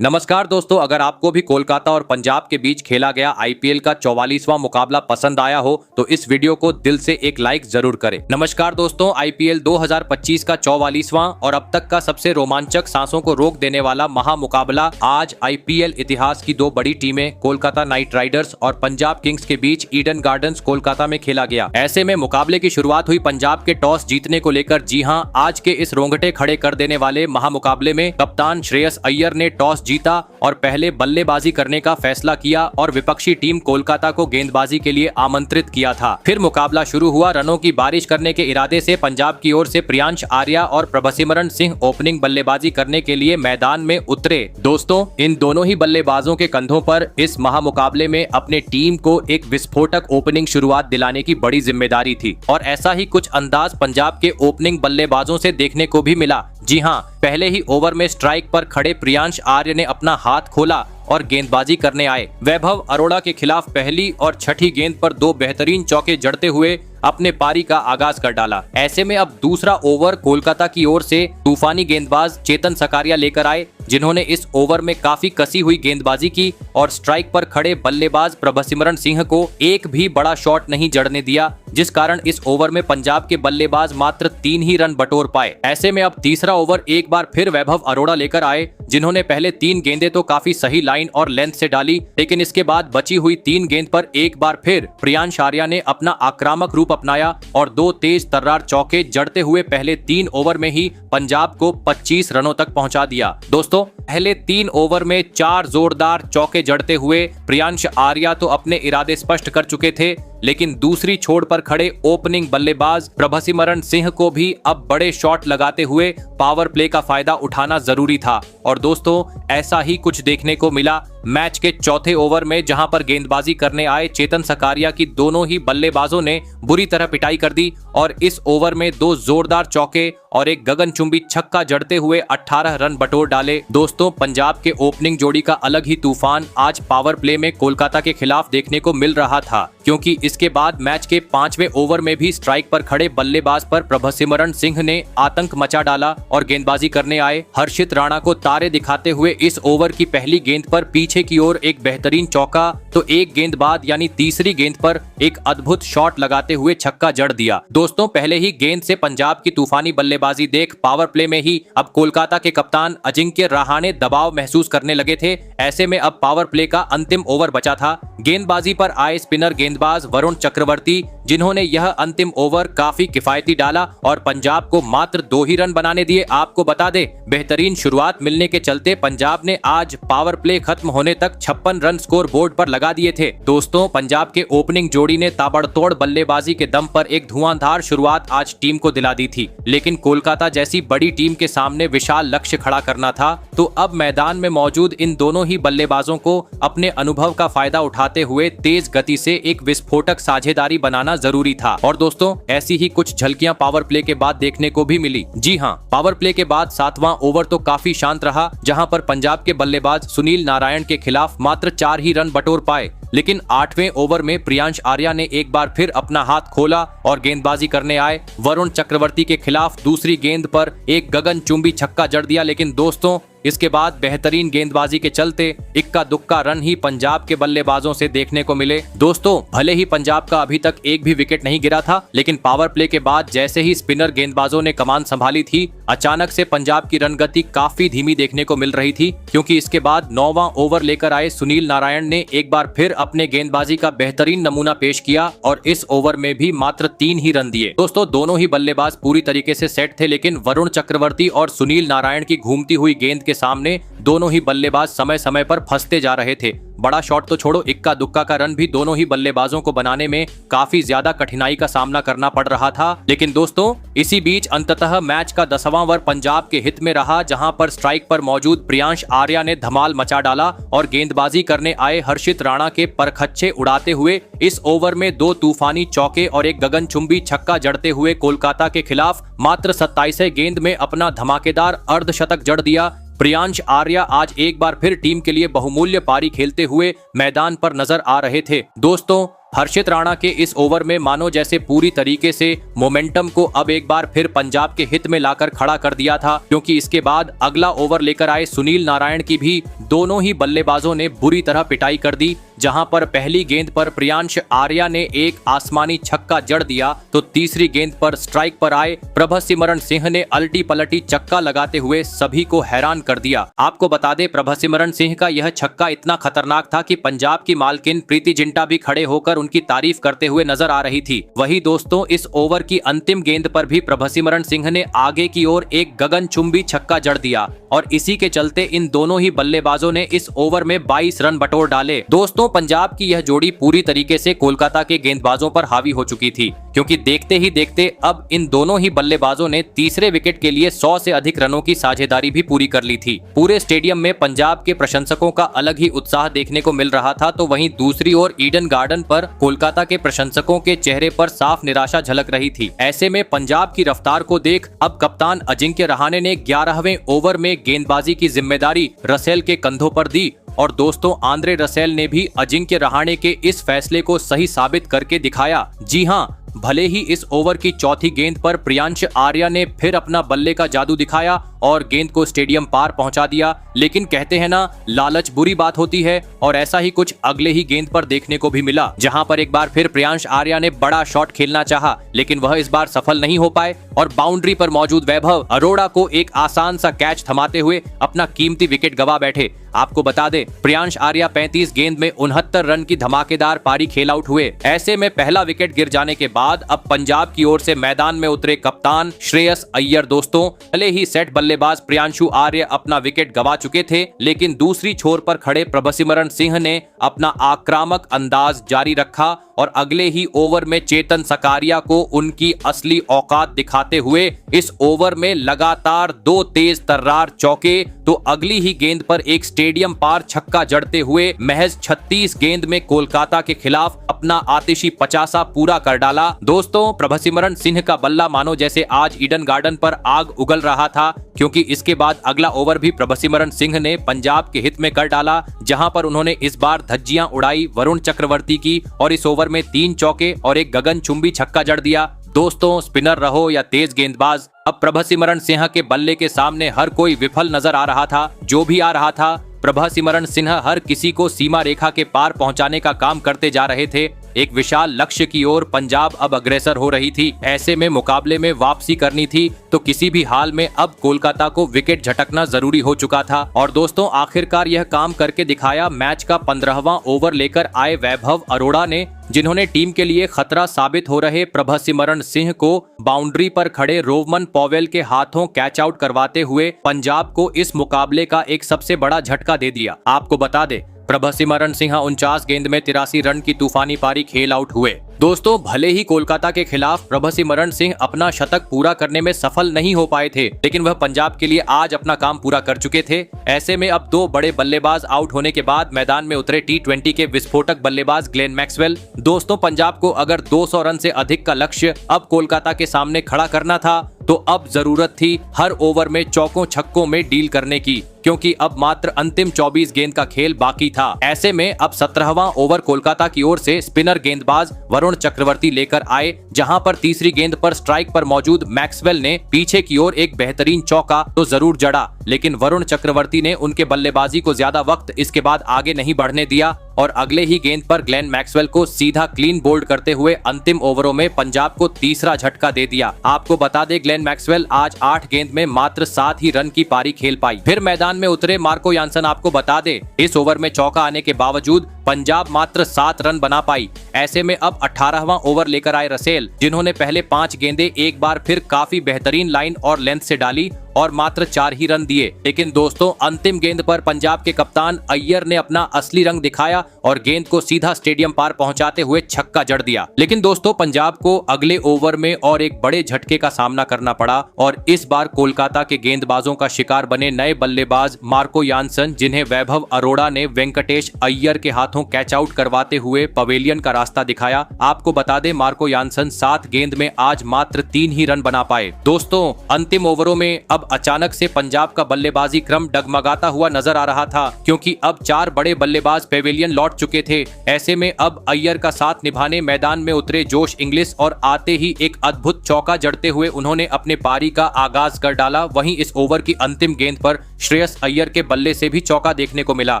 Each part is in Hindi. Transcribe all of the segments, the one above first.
नमस्कार दोस्तों, अगर आपको भी कोलकाता और पंजाब के बीच खेला गया आईपीएल का 44वां मुकाबला पसंद आया हो तो इस वीडियो को दिल से एक लाइक जरूर करें। नमस्कार दोस्तों, आईपीएल 2025 का 44वां और अब तक का सबसे रोमांचक, सांसों को रोक देने वाला महामुकाबला आज आईपीएल इतिहास की दो बड़ी टीमें कोलकाता नाइट राइडर्स और पंजाब किंग्स के बीच ईडन गार्डन्स कोलकाता में खेला गया। ऐसे में मुकाबले की शुरुआत हुई पंजाब के टॉस जीतने को लेकर। जी हां, आज के इस रोंगटे खड़े कर देने वाले महामुकाबले में कप्तान श्रेयस अय्यर ने टॉस जीता और पहले बल्लेबाजी करने का फैसला किया और विपक्षी टीम कोलकाता को गेंदबाजी के लिए आमंत्रित किया था। फिर मुकाबला शुरू हुआ। रनों की बारिश करने के इरादे से पंजाब की ओर से प्रियांश आर्या और प्रभसिमरन सिंह ओपनिंग बल्लेबाजी करने के लिए मैदान में उतरे। दोस्तों, इन दोनों ही बल्लेबाजों के कंधों पर इस महामुकाबले में अपने टीम को एक विस्फोटक ओपनिंग शुरुआत दिलाने की बड़ी जिम्मेदारी थी और ऐसा ही कुछ अंदाज पंजाब के ओपनिंग बल्लेबाजों से देखने को भी मिला। जी हां, पहले ही ओवर में स्ट्राइक पर खड़े प्रियांश आर्य ने अपना हाथ खोला और गेंदबाजी करने आए। वैभव अरोड़ा के खिलाफ पहली और छठी गेंद पर दो बेहतरीन चौके जड़ते हुए अपने पारी का आगाज कर डाला। ऐसे में अब दूसरा ओवर कोलकाता की ओर से तूफानी गेंदबाज चेतन सकारिया लेकर आए, जिन्होंने इस ओवर में काफी कसी हुई गेंदबाजी की और स्ट्राइक पर खड़े बल्लेबाज प्रभसिमरन सिंह को एक भी बड़ा शॉट नहीं जड़ने दिया, जिस कारण इस ओवर में पंजाब के बल्लेबाज मात्र 3 ही रन बटोर पाए। ऐसे में अब तीसरा ओवर एक बार फिर वैभव अरोड़ा लेकर आए, जिन्होंने पहले 3 गेंदें तो काफी सही लाइन और लेंथ से डाली, लेकिन इसके बाद बची हुई 3 गेंद पर एक बार फिर प्रियांश आर्या ने अपना आक्रामक रूप अपनाया और 2 तेज तर्रार चौके जड़ते हुए पहले 3 ओवर में ही पंजाब को 25 रनों तक पहुंचा दिया। दोस्तों, पहले 3 ओवर में 4 जोरदार चौके जड़ते हुए प्रियांश आर्या तो अपने इरादे स्पष्ट कर चुके थे, लेकिन दूसरी छोर पर खड़े ओपनिंग बल्लेबाज प्रभसिमरन सिंह को भी अब बड़े शॉट लगाते हुए पावर प्ले का फायदा उठाना जरूरी था। और दोस्तों, ऐसा ही कुछ देखने को मिला मैच के चौथे ओवर में, जहां पर गेंदबाजी करने आए चेतन सकारिया की दोनों ही बल्लेबाजों ने बुरी तरह पिटाई कर दी और इस ओवर में 2 जोरदार चौके और एक गगनचुंबी छक्का जड़ते हुए 18 रन बटोर डाले। दोस्तों, पंजाब के ओपनिंग जोड़ी का अलग ही तूफान आज पावर प्ले में कोलकाता के खिलाफ देखने को मिल रहा था, क्योंकि इसके बाद मैच के 5वें ओवर में भी स्ट्राइक पर खड़े बल्लेबाज पर प्रभसिमरन सिंह ने आतंक मचा डाला और गेंदबाजी करने आए हर्षित राणा को तारे दिखाते हुए इस ओवर की पहली गेंद पर पीछे की ओर एक बेहतरीन चौका, तो एक गेंद बाद यानी तीसरी गेंद पर एक अद्भुत शॉट लगाते हुए छक्का जड़ दिया। दोस्तों, पहले ही गेंद से पंजाब की तूफानी बल्लेबाजी देख पावर प्ले में ही अब कोलकाता के कप्तान अजिंक्य रहाणे दबाव महसूस करने लगे थे। ऐसे में अब पावर प्ले का अंतिम ओवर बचा था। गेंदबाजी पर आए स्पिनर गेंदबाज वरुण चक्रवर्ती, जिन्होंने यह अंतिम ओवर काफी किफायती डाला और पंजाब को मात्र 2 ही रन बनाने दिए। आपको बता दे, बेहतरीन शुरुआत मिलने के चलते पंजाब ने आज पावर प्ले खत्म होने तक 56 रन स्कोर बोर्ड पर लगा दिए थे। दोस्तों, पंजाब के ओपनिंग जोड़ी ने ताबड़तोड़ बल्लेबाजी के दम पर एक धुआंधार शुरुआत आज टीम को दिला दी थी, लेकिन कोलकाता जैसी बड़ी टीम के सामने विशाल लक्ष्य खड़ा करना था, तो अब मैदान में मौजूद इन दोनों ही बल्लेबाजों को अपने अनुभव का फायदा उठाते हुए तेज गति से एक विस्फोटक साझेदारी बनाना जरूरी था। और दोस्तों, ऐसी ही कुछ झलकियां पावर प्ले के बाद देखने को भी मिली। जी हां, पावर प्ले के बाद 7वां ओवर तो काफी शांत रहा, जहां पर पंजाब के बल्लेबाज सुनील नारायण के खिलाफ मात्र 4 ही रन बटोर पाए, लेकिन 8वें ओवर में प्रियांश आर्या ने एक बार फिर अपना हाथ खोला और गेंदबाजी करने आए। वरुण चक्रवर्ती के खिलाफ दूसरी गेंद पर एक गगनचुंबी छक्का जड़ दिया, लेकिन दोस्तों, इसके बाद बेहतरीन गेंदबाजी के चलते इक्का दुक्का रन ही पंजाब के बल्लेबाजों से देखने को मिले। दोस्तों, भले ही पंजाब का अभी तक एक भी विकेट नहीं गिरा था, लेकिन पावर प्ले के बाद जैसे ही स्पिनर गेंदबाजों ने कमान संभाली थी, अचानक से पंजाब की रनगति काफी धीमी देखने को मिल रही थी, क्योंकि इसके बाद 9वां ओवर लेकर आए सुनील नारायण ने एक बार फिर अपने गेंदबाजी का बेहतरीन नमूना पेश किया और इस ओवर में भी मात्र 3 ही रन दिए। दोस्तों, दोनों ही बल्लेबाज पूरी तरीके से सेट थे, लेकिन वरुण चक्रवर्ती और सुनील नारायण की घूमती हुई गेंद के सामने दोनों ही बल्लेबाज समय समय पर फंसते जा रहे थे। बड़ा शॉट तो छोड़ो, इक्का दुक्का का रन भी दोनों ही बल्लेबाजों को बनाने में काफी ज्यादा कठिनाई का सामना करना पड़ रहा था। लेकिन दोस्तों, इसी बीच अंततः मैच का 10वां ओवर पंजाब के हित में रहा, जहां पर स्ट्राइक पर मौजूद प्रियांश आर्या ने धमाल मचा डाला और गेंदबाजी करने आए हर्षित राणा के परखच्चे उड़ाते हुए इस ओवर में 2 तूफानी चौके और एक गगनचुंबी छक्का जड़ते हुए कोलकाता के खिलाफ मात्र 27 गेंद में अपना धमाकेदार अर्धशतक जड़ दिया। प्रियांश आर्या आज एक बार फिर टीम के लिए बहुमूल्य पारी खेलते हुए मैदान पर नजर आ रहे थे। दोस्तों, हर्षित राणा के इस ओवर में मानो जैसे पूरी तरीके से मोमेंटम को अब एक बार फिर पंजाब के हित में लाकर खड़ा कर दिया था, क्योंकि इसके बाद अगला ओवर लेकर आए सुनील नारायण की भी दोनों ही बल्लेबाजों ने बुरी तरह पिटाई कर दी। जहां पर पहली गेंद पर प्रियांश आर्या ने एक आसमानी छक्का जड़ दिया तो तीसरी गेंद पर स्ट्राइक पर आए प्रभसिमरन सिंह ने अल्टी पलटी चक्का लगाते हुए सभी को हैरान कर दिया। आपको बता दें, प्रभसिमरन सिंह का यह छक्का इतना खतरनाक था कि पंजाब की मालकिन प्रीति जिंटा भी खड़े होकर उनकी तारीफ करते हुए नजर आ रही थी। वहीं दोस्तों, इस ओवर की अंतिम गेंद पर भी प्रभसिमरन सिंह ने आगे की ओर एक गगनचुंबी छक्का जड़ दिया और इसी के चलते इन दोनों ही बल्लेबाजों ने इस ओवर में 22 रन बटोर डाले। दोस्तों, पंजाब की यह जोड़ी पूरी तरीके से कोलकाता के गेंदबाजों पर हावी हो चुकी थी, क्योंकि देखते ही देखते अब इन दोनों ही बल्लेबाजों ने तीसरे विकेट के लिए 100 से अधिक रनों की साझेदारी भी पूरी कर ली थी। पूरे स्टेडियम में पंजाब के प्रशंसकों का अलग ही उत्साह देखने को मिल रहा था, तो वहीं दूसरी ओर ईडन गार्डन पर कोलकाता के प्रशंसकों के चेहरे पर साफ निराशा झलक रही थी। ऐसे में पंजाब की रफ्तार को देख अब कप्तान अजिंक्य रहाणे ने 11वें ओवर में गेंदबाजी की जिम्मेदारी रसेल के कंधों पर दी और दोस्तों, आंद्रे रसेल ने भी अजिंक्य रहाणे के इस फैसले को सही साबित करके दिखाया। जी हां, भले ही इस ओवर की चौथी गेंद पर प्रियांश आर्या ने फिर अपना बल्ले का जादू दिखाया और गेंद को स्टेडियम पार पहुंचा दिया, लेकिन कहते हैं ना, लालच बुरी बात होती है और ऐसा ही कुछ अगले ही गेंद पर देखने को भी मिला, जहां पर एक बार फिर प्रियांश आर्या ने बड़ा शॉट खेलना चाहा, लेकिन वह इस बार सफल नहीं हो पाए और बाउंड्री पर मौजूद वैभव अरोड़ा को एक आसान सा कैच थमाते हुए अपना कीमती विकेट गवा बैठे। आपको बता दें, प्रियांश आर्या 35 गेंद में 69 रन की धमाकेदार पारी खेल आउट हुए। ऐसे में पहला विकेट गिर जाने के बाद अब पंजाब की ओर से मैदान में उतरे कप्तान श्रेयस अय्यर। दोस्तों, भले ही सेट बल्लेबाज प्रियांशु आर्य अपना विकेट गवा चुके थे, लेकिन दूसरी छोर पर खड़े प्रभसिमरन सिंह ने अपना आक्रामक अंदाज जारी रखा और अगले ही ओवर में चेतन सकारिया को उनकी असली औकात दिखाते हुए इस ओवर में लगातार 2 तेज तर्रार चौके तो अगली ही गेंद पर एक स्टेडियम पार छक्का जड़ते हुए महज 36 गेंद में कोलकाता के खिलाफ अपना आतिशी 50 पूरा कर डाला। दोस्तों, प्रभसिमरन सिंह का बल्ला मानो जैसे आज ईडन गार्डन पर आग उगल रहा था, क्योंकि इसके बाद अगला ओवर भी प्रभसिमरन सिंह ने पंजाब के हित में कर डाला, जहां पर उन्होंने इस बार धज्जियां उड़ाई वरुण चक्रवर्ती की और इस ओवर में 3 चौके और एक गगनचुंबी छक्का जड़ दिया। दोस्तों, स्पिनर रहो या तेज गेंदबाज, अब प्रभसिमरन सिंह के बल्ले के सामने हर कोई विफल नजर आ रहा था। जो भी आ रहा था, प्रभसिमरन सिंह हर किसी को सीमा रेखा के पार पहुंचाने का काम करते जा रहे थे। एक विशाल लक्ष्य की ओर पंजाब अब अग्रसर हो रही थी। ऐसे में मुकाबले में वापसी करनी थी तो किसी भी हाल में अब कोलकाता को विकेट झटकना जरूरी हो चुका था। और दोस्तों, आखिरकार यह काम करके दिखाया मैच का 15वां ओवर लेकर आए वैभव अरोड़ा ने, जिन्होंने टीम के लिए खतरा साबित हो रहे प्रभसिमरन सिंह को बाउंड्री पर खड़े रोवमन पॉवेल के हाथों कैच आउट करवाते हुए पंजाब को इस मुकाबले का एक सबसे बड़ा झटका दे दिया। आपको बता दे, प्रभसिमरन सिंह 49 गेंद में 83 रन की तूफानी पारी खेल आउट हुए। दोस्तों, भले ही कोलकाता के खिलाफ प्रभसिमरन सिंह अपना शतक पूरा करने में सफल नहीं हो पाए थे, लेकिन वह पंजाब के लिए आज अपना काम पूरा कर चुके थे। ऐसे में अब 2 बड़े बल्लेबाज आउट होने के बाद मैदान में उतरे T20 के विस्फोटक बल्लेबाज ग्लेन मैक्सवेल। दोस्तों, पंजाब को अगर 200 रन से अधिक का लक्ष्य अब कोलकाता के सामने खड़ा करना था, तो अब जरूरत थी हर ओवर में चौकों छक्कों में डील करने की, क्योंकि अब मात्र अंतिम 24 गेंद का खेल बाकी था। ऐसे में अब 17वां ओवर कोलकाता की ओर से स्पिनर गेंदबाज वरुण चक्रवर्ती लेकर आए, जहां पर तीसरी गेंद पर स्ट्राइक पर मौजूद मैक्सवेल ने पीछे की ओर एक बेहतरीन चौका तो जरूर जड़ा, लेकिन वरुण चक्रवर्ती ने उनके बल्लेबाजी को ज्यादा वक्त इसके बाद आगे नहीं बढ़ने दिया और अगले ही गेंद पर ग्लेन मैक्सवेल को सीधा क्लीन बोल्ड करते हुए अंतिम ओवरों में पंजाब को तीसरा झटका दे दिया। आपको बता दें, ग्लेन मैक्सवेल आज 8 गेंद में मात्र 7 ही रन की पारी खेल पाई। फिर मैदान में उतरे मार्को यानसन। आपको बता दें, इस ओवर में चौका आने के बावजूद पंजाब मात्र 7 रन बना पाई। ऐसे में अब 18वां ओवर लेकर आए रसेल, जिन्होंने पहले 5 गेंदें एक बार फिर काफी बेहतरीन लाइन और लेंथ से डाली और मात्र 4 ही रन दिए। लेकिन दोस्तों, अंतिम गेंद पर पंजाब के कप्तान अय्यर ने अपना असली रंग दिखाया और गेंद को सीधा स्टेडियम पार पहुंचाते हुए छक्का जड़ दिया। लेकिन दोस्तों, पंजाब को अगले ओवर में और एक बड़े झटके का सामना करना पड़ा और इस बार कोलकाता के गेंदबाजों का शिकार बने नए बल्लेबाज मार्को यानसन, जिन्हें वैभव अरोड़ा ने वेंकटेश अय्यर के हाथों कैच आउट करवाते हुए पवेलियन का रास्ता दिखाया। आपको बता दें, मार्को यानसन 7 गेंद में आज मात्र 3 ही रन बना पाए। दोस्तों, अंतिम ओवरों में अब अब अचानक से पंजाब का बल्लेबाजी क्रम डगमगाता हुआ नजर आ रहा था, क्योंकि अब 4 बड़े बल्लेबाज पेविलियन लौट चुके थे। ऐसे में अब अय्यर का साथ निभाने मैदान में उतरे जोश इंग्लिश और आते ही एक अद्भुत चौका जड़ते हुए उन्होंने अपने पारी का आगाज कर डाला। वहीं इस ओवर की अंतिम गेंद पर श्रेयस अय्यर के बल्ले से भी चौका देखने को मिला।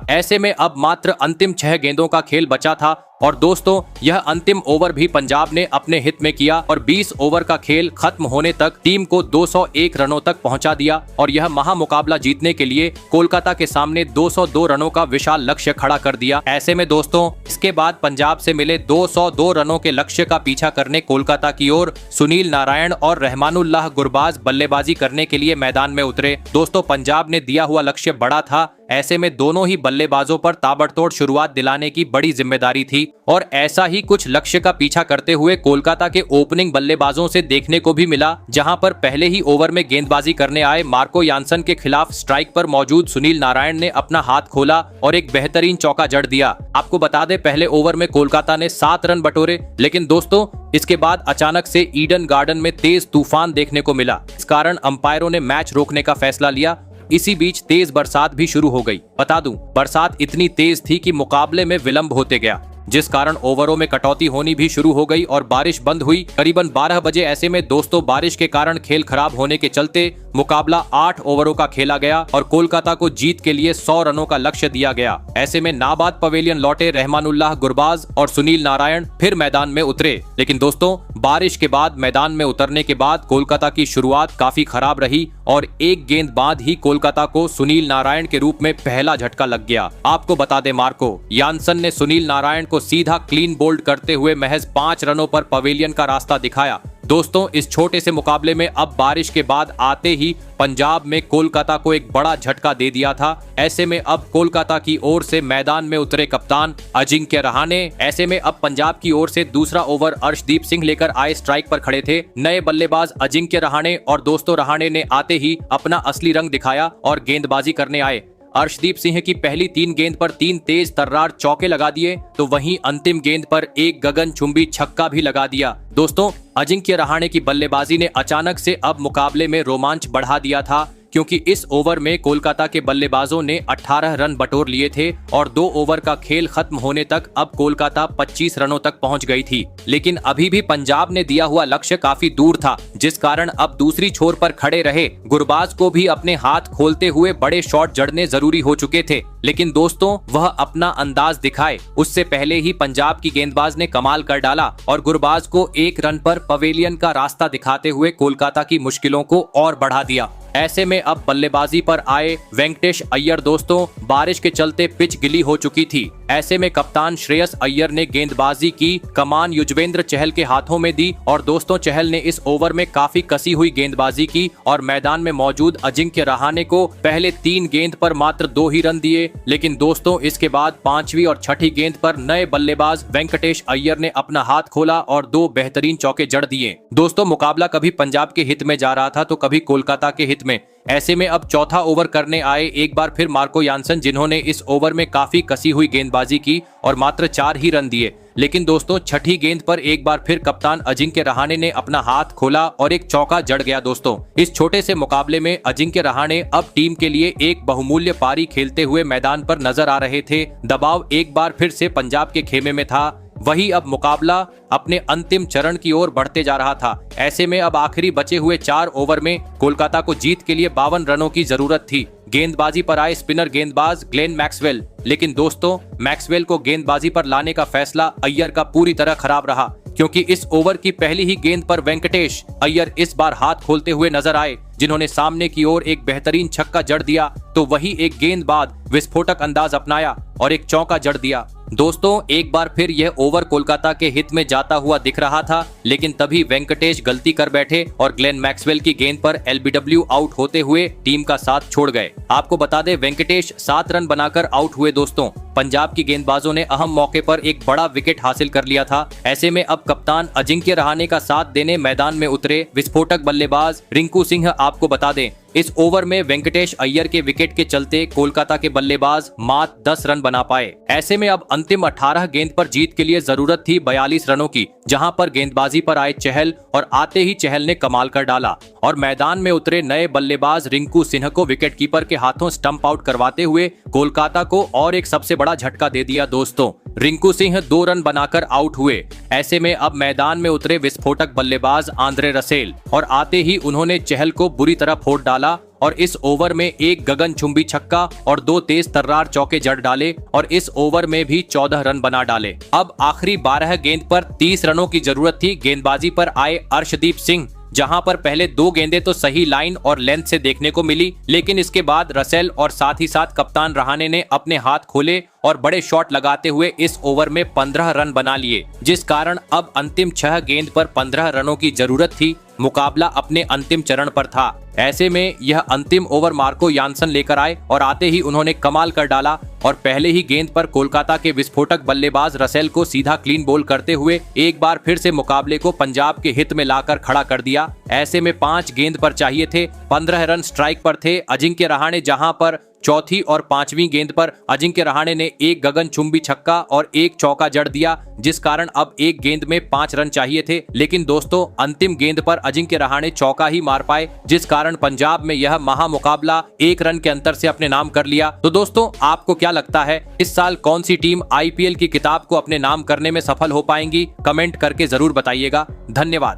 ऐसे में अब मात्र अंतिम 6 गेंदों का खेल बचा था और दोस्तों यह अंतिम ओवर भी पंजाब ने अपने हित में किया और 20 ओवर का खेल खत्म होने तक टीम को 201 रनों तक पहुंचा दिया और यह महामुकाबला जीतने के लिए कोलकाता के सामने 202 रनों का विशाल लक्ष्य खड़ा कर दिया। ऐसे में दोस्तों इसके बाद पंजाब से मिले 202 रनों के लक्ष्य का पीछा करने कोलकाता की ओर सुनील नारायण और रहमानुल्लाह गुरबाज बल्लेबाजी करने के लिए मैदान में उतरे। दोस्तों पंजाब ने दिया हुआ लक्ष्य बड़ा था, ऐसे में दोनों ही बल्लेबाजों पर ताबड़तोड़ शुरुआत दिलाने की बड़ी जिम्मेदारी थी और ऐसा ही कुछ लक्ष्य का पीछा करते हुए कोलकाता के ओपनिंग बल्लेबाजों से देखने को भी मिला, जहां पर पहले ही ओवर में गेंदबाजी करने आए मार्को यानसन के खिलाफ स्ट्राइक पर मौजूद सुनील नारायण ने अपना हाथ खोला और एक बेहतरीन चौका जड़ दिया। आपको बता दें पहले ओवर में कोलकाता ने 7 रन बटोरे, लेकिन दोस्तों इसके बाद अचानक से ईडन गार्डन में तेज तूफान देखने को मिला। इस कारण अंपायरों ने मैच रोकने का फैसला लिया। इसी बीच तेज बरसात भी शुरू हो गई। बता दूं बरसात इतनी तेज थी कि मुकाबले में विलंब होते गया, जिस कारण ओवरों में कटौती होनी भी शुरू हो गई और बारिश बंद हुई करीबन 12 बजे। ऐसे में दोस्तों बारिश के कारण खेल खराब होने के चलते मुकाबला 8 ओवरों का खेला गया और कोलकाता को जीत के लिए 100 रनों का लक्ष्य दिया गया। ऐसे में नाबाद पवेलियन लौटे रहमानुल्लाह गुरबाज और सुनील नारायण फिर मैदान में उतरे, लेकिन दोस्तों बारिश के बाद मैदान में उतरने के बाद कोलकाता की शुरुआत काफी खराब रही और एक गेंद बाद ही कोलकाता को सुनील नारायण के रूप में पहला झटका लग गया। आपको बता दें मार्को यानसन ने सुनील नारायण को सीधा क्लीन बोल्ड करते हुए महज 5 रनों पर पवेलियन का रास्ता दिखाया। दोस्तों इस छोटे से मुकाबले में अब बारिश के बाद आते ही पंजाब में कोलकाता को एक बड़ा झटका दे दिया था। ऐसे में अब कोलकाता की ओर से मैदान में उतरे कप्तान अजिंक्य रहाणे। ऐसे में अब पंजाब की ओर से दूसरा ओवर अर्शदीप सिंह लेकर आए स्ट्राइक पर खड़े थे नए बल्लेबाज अजिंक्य रहाणे और दोस्तों रहाणे ने आते ही अपना असली रंग दिखाया और गेंदबाजी करने आए। अर्शदीप सिंह की पहली 3 गेंद पर 3 तेज तर्रार चौके लगा दिए तो वहीं अंतिम गेंद पर एक गगनचुंबी छक्का भी लगा दिया। दोस्तों अजिंक्य रहाणे की बल्लेबाजी ने अचानक से अब मुकाबले में रोमांच बढ़ा दिया था, क्योंकि इस ओवर में कोलकाता के बल्लेबाजों ने 18 रन बटोर लिए थे और 2 ओवर का खेल खत्म होने तक अब कोलकाता 25 रनों तक पहुंच गई थी। लेकिन अभी भी पंजाब ने दिया हुआ लक्ष्य काफी दूर था, जिस कारण अब दूसरी छोर पर खड़े रहे गुरबाज को भी अपने हाथ खोलते हुए बड़े शॉट जड़ने जरूरी हो चुके थे। लेकिन दोस्तों वह अपना अंदाज दिखाए उससे पहले ही पंजाब की गेंदबाज ने कमाल कर डाला और गुरबाज को 1 रन पर पवेलियन का रास्ता दिखाते हुए कोलकाता की मुश्किलों को और बढ़ा दिया। ऐसे में अब बल्लेबाजी पर आए वेंकटेश अय्यर। दोस्तों बारिश के चलते पिच गिली हो चुकी थी। ऐसे में कप्तान श्रेयस अय्यर ने गेंदबाजी की कमान युजवेंद्र चहल के हाथों में दी और दोस्तों चहल ने इस ओवर में काफी कसी हुई गेंदबाजी की और मैदान में मौजूद अजिंक्य रहाणे को पहले 3 गेंद पर मात्र 2 ही रन दिए। लेकिन दोस्तों इसके बाद 5वीं और 6ठी गेंद पर नए बल्लेबाज वेंकटेश अय्यर ने अपना हाथ खोला और 2 बेहतरीन चौके जड़ दिए। दोस्तों मुकाबला कभी पंजाब के हित में जा रहा था तो कभी कोलकाता के हित में। ऐसे में अब चौथा ओवर करने आए एक बार फिर मार्को यानसन, जिन्होंने इस ओवर में काफी कसी हुई गेंदबाजी की और मात्र 4 ही रन दिए। लेकिन दोस्तों 6ठी गेंद पर एक बार फिर कप्तान अजिंक्य रहाणे ने अपना हाथ खोला और एक चौका जड़ गया। दोस्तों इस छोटे से मुकाबले में अजिंक्य रहाणे अब टीम के लिए एक बहुमूल्य पारी खेलते हुए मैदान पर नजर आ रहे थे। दबाव एक बार फिर से पंजाब के खेमे में था। वही अब मुकाबला अपने अंतिम चरण की ओर बढ़ते जा रहा था। ऐसे में अब आखिरी बचे हुए 4 ओवर में कोलकाता को जीत के लिए 52 रनों की जरूरत थी। गेंदबाजी पर आए स्पिनर गेंदबाज ग्लेन मैक्सवेल, लेकिन दोस्तों मैक्सवेल को गेंदबाजी पर लाने का फैसला अय्यर का पूरी तरह खराब रहा, क्योंकि इस ओवर की पहली ही गेंद पर वेंकटेश अय्यर इस बार हाथ खोलते हुए नजर आए, जिन्होंने सामने की ओर एक बेहतरीन छक्का जड़ दिया तो वही एक गेंद बाद विस्फोटक अंदाज अपनाया और एक चौका जड़ दिया। दोस्तों एक बार फिर यह ओवर कोलकाता के हित में जाता हुआ दिख रहा था, लेकिन तभी वेंकटेश गलती कर बैठे और ग्लेन मैक्सवेल की गेंद पर एलबीडब्ल्यू आउट होते हुए टीम का साथ छोड़ गए। आपको बता दें वेंकटेश 7 रन बनाकर आउट हुए। दोस्तों पंजाब की गेंदबाजों ने अहम मौके पर एक बड़ा विकेट हासिल कर लिया था। ऐसे में अब कप्तान अजिंक्य रहाणे का साथ देने मैदान में उतरे विस्फोटक बल्लेबाज रिंकू सिंह। आपको बता दें, इस ओवर में वेंकटेश अय्यर के विकेट के चलते कोलकाता के बल्लेबाज मात्र 10 रन बना पाए। ऐसे में अब अंतिम 18 गेंद पर जीत के लिए जरूरत थी 42 रनों की, जहां पर गेंदबाजी पर आए चहल और आते ही चहल ने कमाल कर डाला और मैदान में उतरे नए बल्लेबाज रिंकू सिंह को विकेटकीपर के हाथों स्टंप आउट करवाते हुए कोलकाता को और एक सबसे बड़ा झटका दे दिया। दोस्तों, रिंकू सिंह 2 रन बनाकर आउट हुए। ऐसे में अब मैदान में उतरे विस्फोटक बल्लेबाज आंद्रे रसेल और आते ही उन्होंने चहल को बुरी तरह फोड़ डाला और इस ओवर में एक गगनचुंबी छक्का और 2 तेज तर्रार चौके जड़ डाले और इस ओवर में भी 14 रन बना डाले। अब आखिरी 12 गेंद पर 30 रनों की जरूरत थी। गेंदबाजी पर आए अर्शदीप सिंह, जहां पर पहले 2 गेंदें तो सही लाइन और लेंथ से देखने को मिली, लेकिन इसके बाद रसेल और साथ ही साथ कप्तान रहाणे ने अपने हाथ खोले और बड़े शॉट लगाते हुए इस ओवर में 15 रन बना लिए, जिस कारण अब अंतिम 6 गेंद पर 15 रनों की जरूरत थी। मुकाबला अपने अंतिम चरण पर था। ऐसे में यह अंतिम ओवर मार्को यानसन लेकर आए और आते ही उन्होंने कमाल कर डाला और पहले ही गेंद पर कोलकाता के विस्फोटक बल्लेबाज रसेल को सीधा क्लीन बोल करते हुए एक बार फिर से मुकाबले को पंजाब के हित में लाकर खड़ा कर दिया। ऐसे में 5 गेंद पर चाहिए थे, 15 रन स्ट्राइक पर थे अजिंक्य रहाणे, जहां पर चौथी और 5वीं गेंद पर अजिंक्य रहाणे ने एक गगनचुंबी छक्का और एक चौका जड़ दिया, जिस कारण अब एक गेंद में 5 रन चाहिए थे। लेकिन दोस्तों, अंतिम गेंद पर अजिंक्य रहाणे चौका ही मार पाए, जिस कारण पंजाब में यह महामुकाबला 1 रन के अंतर से अपने नाम कर लिया। तो दोस्तों, आपको क्या लगता है, इस साल कौन सी टीम IPL की किताब को अपने नाम करने में सफल हो पाएंगी? कमेंट करके जरूर बताइएगा। धन्यवाद।